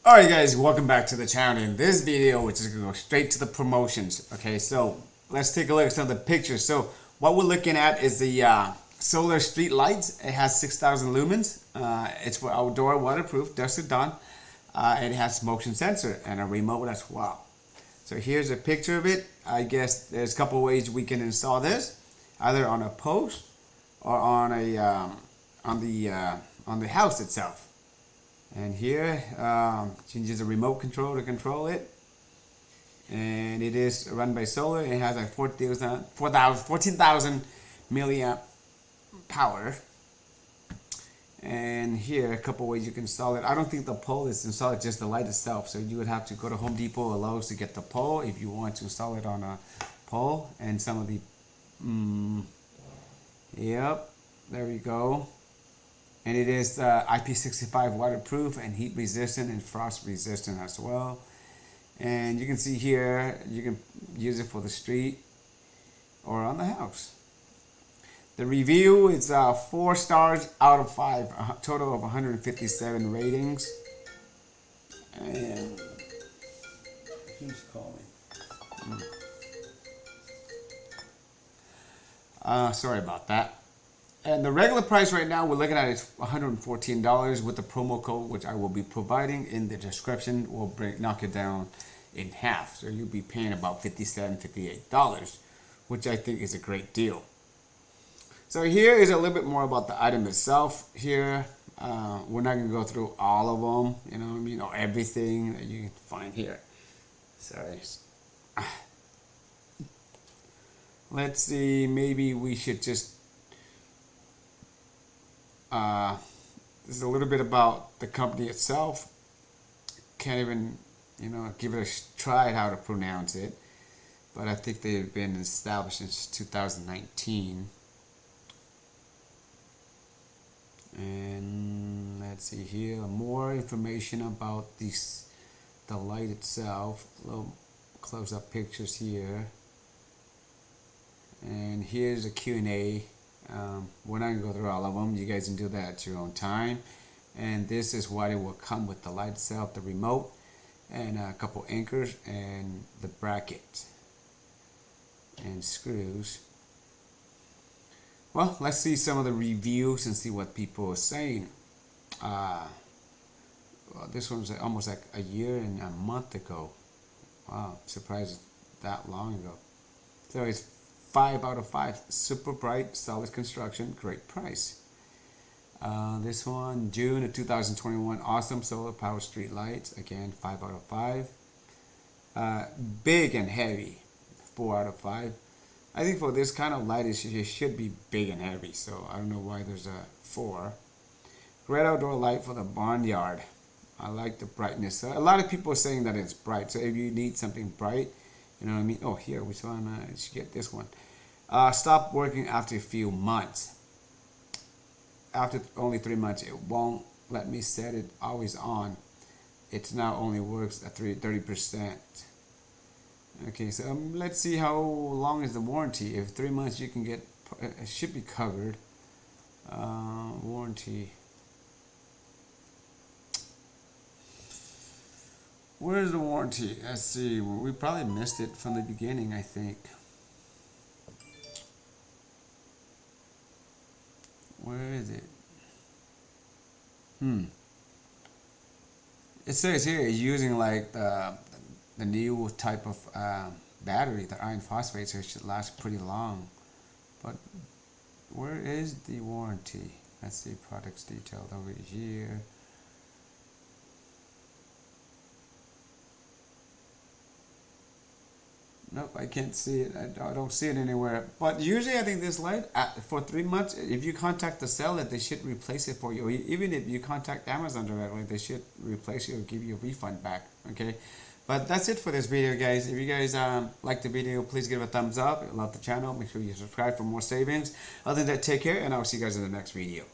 Alright guys, welcome back to the channel. In this video, we're just going to go straight to the promotions. Okay, so let's take a look at some of the pictures. So what we're looking at is the solar street lights. It has 6,000 lumens. It's for outdoor, waterproof, dusk to dawn. It has motion sensor and a remote as well. So here's a picture of it. I guess there's a couple ways we can install this, either on a post or on the house itself. And here, you can use a remote control to control it. And it is run by solar. It has like 14,000 milliamp power. And here, a couple ways you can install it. I don't think the pole is installed, just the light itself. So you would have to go to Home Depot or Lowe's to get the pole if you want to install it on a pole. And some of the, yep, there we go. And it is IP65 waterproof and heat resistant and frost resistant as well. And you can see here, you can use it for the street or on the house. The review is 4 stars out of 5, a total of 157 ratings. And who's calling? Sorry about that. And the regular price right now we're looking at is $114 with the promo code, which I will be providing in the description. Will knock it down in half. So you'll be paying about $57, $58, which I think is a great deal. So here is a little bit more about the item itself. Here, we're not going to go through all of them, everything that you can find here. Sorry. Let's see, maybe we should just this is a little bit about the company itself. Can't even, give it a try how to pronounce it. But I think they've been established since 2019. And let's see here, more information about the light itself. Little close-up pictures here. And here's a Q&A. We're not going to go through all of them. You guys can do that at your own time. And this is what it will come with: the light itself, the remote, and a couple anchors, and the bracket and screws. Well, let's see some of the reviews and see what people are saying. Well, this one's almost like a year and a month ago. Wow, surprised that long ago. So it's 5 out of 5. Super bright, solid construction, great price. This one, June of 2021, awesome solar power street lights. Again, 5 out of 5. Big and heavy, 4 out of 5. I think for this kind of light, it should be big and heavy. So I don't know why there's a 4. Red outdoor light for the barnyard. I like the brightness. A lot of people are saying that it's bright. So if you need something bright, you know what I mean? Oh, here, we should get this one. Stop working after a few months. After only 3 months, it won't let me set it always on. It now only works at 30%. Okay, so let's see how long is the warranty. If 3 months, you can get, it should be covered. Warranty. Where's the warranty? Let's see. We probably missed it from the beginning, I think. Where is it? It says here it's using like the new type of battery, the iron phosphate, so it should last pretty long. But where is the warranty? Let's see, products detailed over here. Nope, I can't see it. I don't see it anywhere. But usually I think this light, for 3 months, if you contact the seller, they should replace it for you. Or even if you contact Amazon directly, they should replace it or give you a refund back. Okay? But that's it for this video, guys. If you guys like the video, please give it a thumbs up. Love the channel. Make sure you subscribe for more savings. Other than that, take care, and I'll see you guys in the next video.